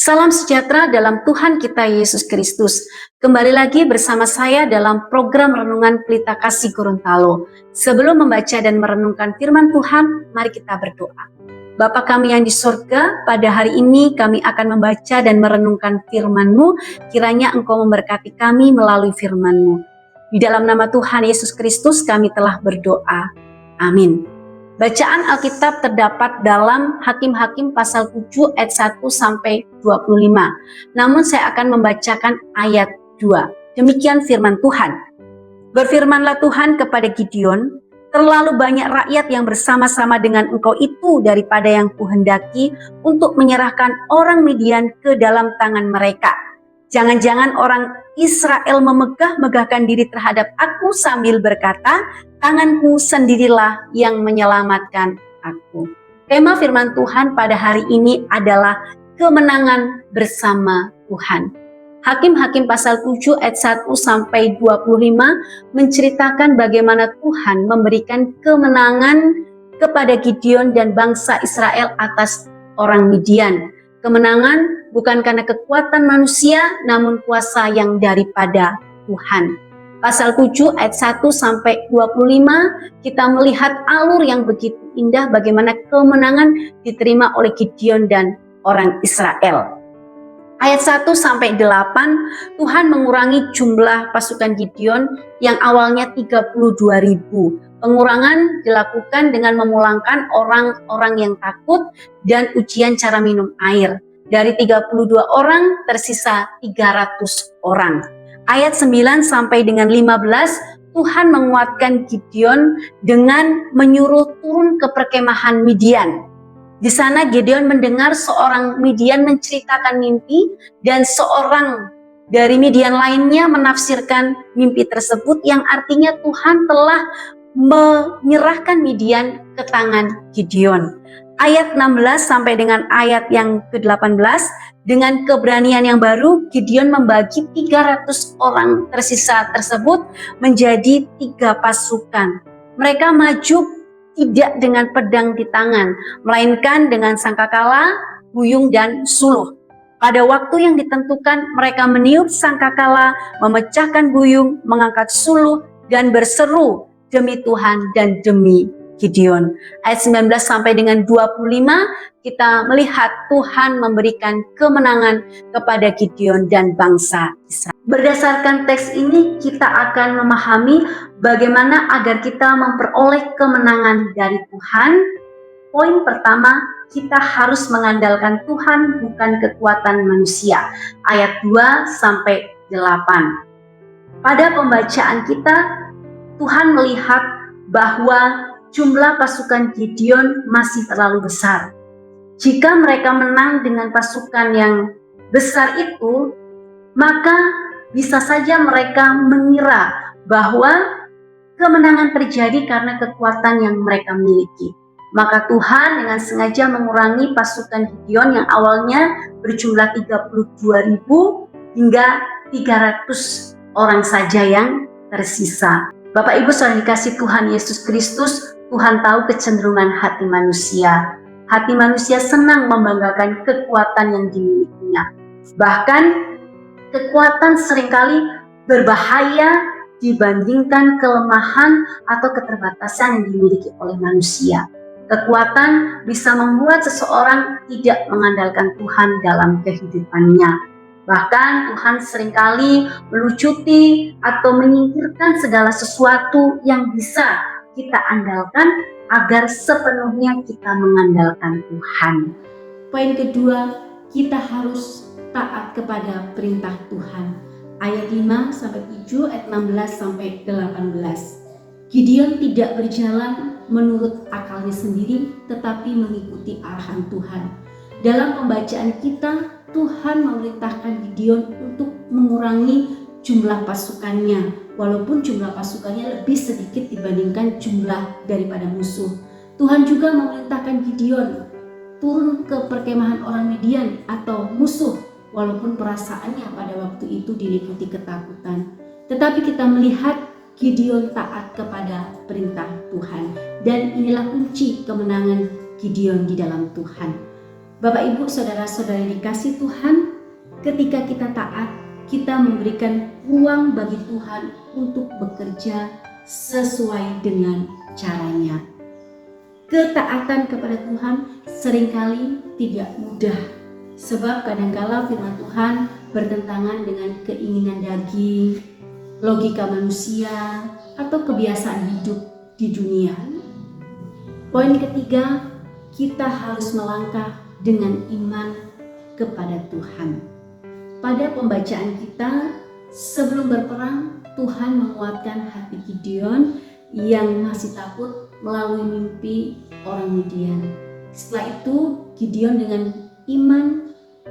Salam sejahtera dalam Tuhan kita Yesus Kristus. Kembali lagi bersama saya dalam program Renungan Pelita Kasih Gorontalo. Sebelum membaca dan merenungkan firman Tuhan, mari kita berdoa. Bapa kami yang di surga, pada hari ini kami akan membaca dan merenungkan firman-Mu. Kiranya Engkau memberkati kami melalui firman-Mu. Di dalam nama Tuhan Yesus Kristus kami telah berdoa. Amin. Bacaan Alkitab terdapat dalam Hakim-Hakim pasal 7 ayat 1 sampai 25. Namun saya akan membacakan ayat 2. Demikian firman Tuhan. Berfirmanlah Tuhan kepada Gideon, terlalu banyak rakyat yang bersama-sama dengan engkau itu daripada yang kuhendaki untuk menyerahkan orang Midian ke dalam tangan mereka. Jangan-jangan orang Israel memegah-megahkan diri terhadap aku sambil berkata, tanganku sendirilah yang menyelamatkan aku. Tema firman Tuhan pada hari ini adalah kemenangan bersama Tuhan. Hakim-Hakim pasal 7 ayat 1 sampai 25 menceritakan bagaimana Tuhan memberikan kemenangan kepada Gideon dan bangsa Israel atas orang Midian. Kemenangan bukan karena kekuatan manusia, namun kuasa yang daripada Tuhan. Pasal 7 ayat 1 sampai 25 kita melihat alur yang begitu indah bagaimana kemenangan diterima oleh Gideon dan orang Israel. Ayat 1 sampai 8 Tuhan mengurangi jumlah pasukan Gideon yang awalnya 32.000. Pengurangan dilakukan dengan memulangkan orang-orang yang takut dan ujian cara minum air. Dari 32 orang tersisa 300 orang. Ayat 9 sampai dengan 15 Tuhan menguatkan Gideon dengan menyuruh turun ke perkemahan Midian. Di sana Gideon mendengar seorang Midian menceritakan mimpi dan seorang dari Midian lainnya menafsirkan mimpi tersebut yang artinya Tuhan telah menyerahkan Midian ke tangan Gideon. Ayat 16 sampai dengan ayat yang ke-18, dengan keberanian yang baru, Gideon membagi 300 orang tersisa tersebut menjadi 3 pasukan. Mereka maju tidak dengan pedang di tangan, melainkan dengan sangkakala, buyung, dan suluh. Pada waktu yang ditentukan, mereka meniup sangkakala, memecahkan buyung, mengangkat suluh, dan berseru demi Tuhan dan demi Gideon. Ayat 19 sampai dengan 25 kita melihat Tuhan memberikan kemenangan kepada Gideon dan bangsa Israel. Berdasarkan teks ini kita akan memahami bagaimana agar kita memperoleh kemenangan dari Tuhan. Poin pertama, kita harus mengandalkan Tuhan bukan kekuatan manusia. Ayat 2 sampai 8. Pada pembacaan kita, Tuhan melihat bahwa jumlah pasukan Gideon masih terlalu besar. Jika mereka menang dengan pasukan yang besar itu, maka bisa saja mereka mengira bahwa kemenangan terjadi karena kekuatan yang mereka miliki. Maka Tuhan dengan sengaja mengurangi pasukan Gideon yang awalnya berjumlah 32.000 hingga 300 orang saja yang tersisa. Bapak Ibu saudara dikasih Tuhan Yesus Kristus, Tuhan tahu kecenderungan hati manusia. Hati manusia senang membanggakan kekuatan yang dimilikinya. Bahkan kekuatan seringkali berbahaya dibandingkan kelemahan atau keterbatasan yang dimiliki oleh manusia. Kekuatan bisa membuat seseorang tidak mengandalkan Tuhan dalam kehidupannya. Bahkan Tuhan seringkali melucuti atau menyingkirkan segala sesuatu yang bisa kita andalkan agar sepenuhnya kita mengandalkan Tuhan. Poin kedua, kita harus taat kepada perintah Tuhan. Ayat 5 sampai 7, ayat 16 sampai 18. Gideon tidak berjalan menurut akalnya sendiri, tetapi mengikuti arahan Tuhan. Dalam pembacaan kita, Tuhan memerintahkan Gideon untuk mengurangi jumlah pasukannya, walaupun jumlah pasukannya lebih sedikit dibandingkan jumlah daripada musuh. Tuhan juga memerintahkan Gideon turun ke perkemahan orang Midian atau musuh, walaupun perasaannya pada waktu itu diliputi ketakutan. Tetapi kita melihat Gideon taat kepada perintah Tuhan, dan inilah kunci kemenangan Gideon di dalam Tuhan. Bapak, Ibu, saudara-saudari dikasih Tuhan, ketika kita taat, kita memberikan ruang bagi Tuhan untuk bekerja sesuai dengan caranya. Ketaatan kepada Tuhan seringkali tidak mudah, sebab kadangkala firman Tuhan bertentangan dengan keinginan daging, logika manusia, atau kebiasaan hidup di dunia. Poin ketiga, kita harus melangkah dengan iman kepada Tuhan. Pada pembacaan kita sebelum berperang, Tuhan menguatkan hati Gideon yang masih takut melalui mimpi orang Midian. Setelah itu Gideon dengan iman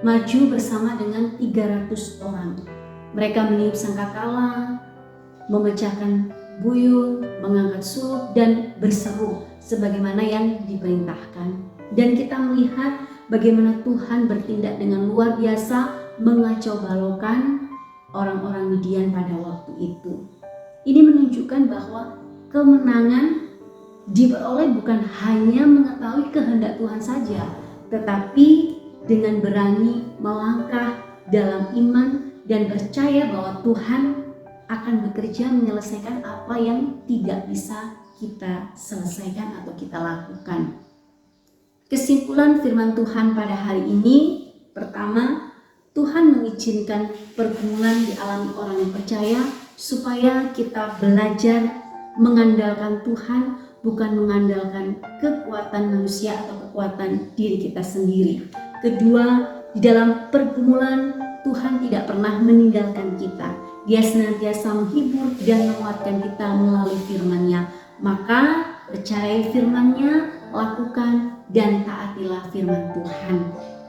maju bersama dengan 300 orang. Mereka meniup sangkakala, memecahkan buyut, mengangkat suluk, dan berseru sebagaimana yang diperintahkan. Dan kita melihat bagaimana Tuhan bertindak dengan luar biasa, mengacau balaukan orang-orang Midian pada waktu itu. Ini menunjukkan bahwa kemenangan diperoleh bukan hanya mengetahui kehendak Tuhan saja, tetapi dengan berani melangkah dalam iman dan percaya bahwa Tuhan akan bekerja menyelesaikan apa yang tidak bisa kita selesaikan atau kita lakukan. Kesimpulan firman Tuhan pada hari ini, pertama, Tuhan mengizinkan pergumulan dialami orang yang percaya supaya kita belajar mengandalkan Tuhan, bukan mengandalkan kekuatan manusia atau kekuatan diri kita sendiri. Kedua, di dalam pergumulan Tuhan tidak pernah meninggalkan kita. Dia senantiasa menghibur dan menguatkan kita melalui firman-Nya. Maka percayai firman-Nya, lakukan dan taatilah firman Tuhan.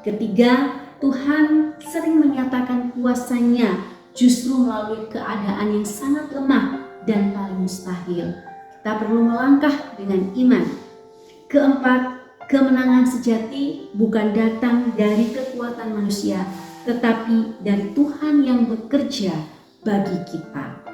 Ketiga, Tuhan sering menyatakan kuasa-Nya justru melalui keadaan yang sangat lemah dan paling mustahil. Kita perlu melangkah dengan iman. Keempat, kemenangan sejati bukan datang dari kekuatan manusia, tetapi dari Tuhan yang bekerja bagi kita.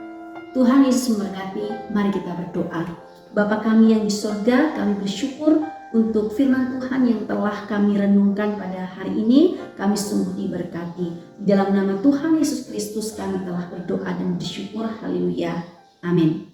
Tuhan Yesus memberkati. Mari kita berdoa. Bapa kami yang di surga, kami bersyukur untuk firman Tuhan yang telah kami renungkan pada hari ini. Kami sungguh diberkati. Dalam nama Tuhan Yesus Kristus kami telah berdoa dan bersyukur. Haleluya. Amin.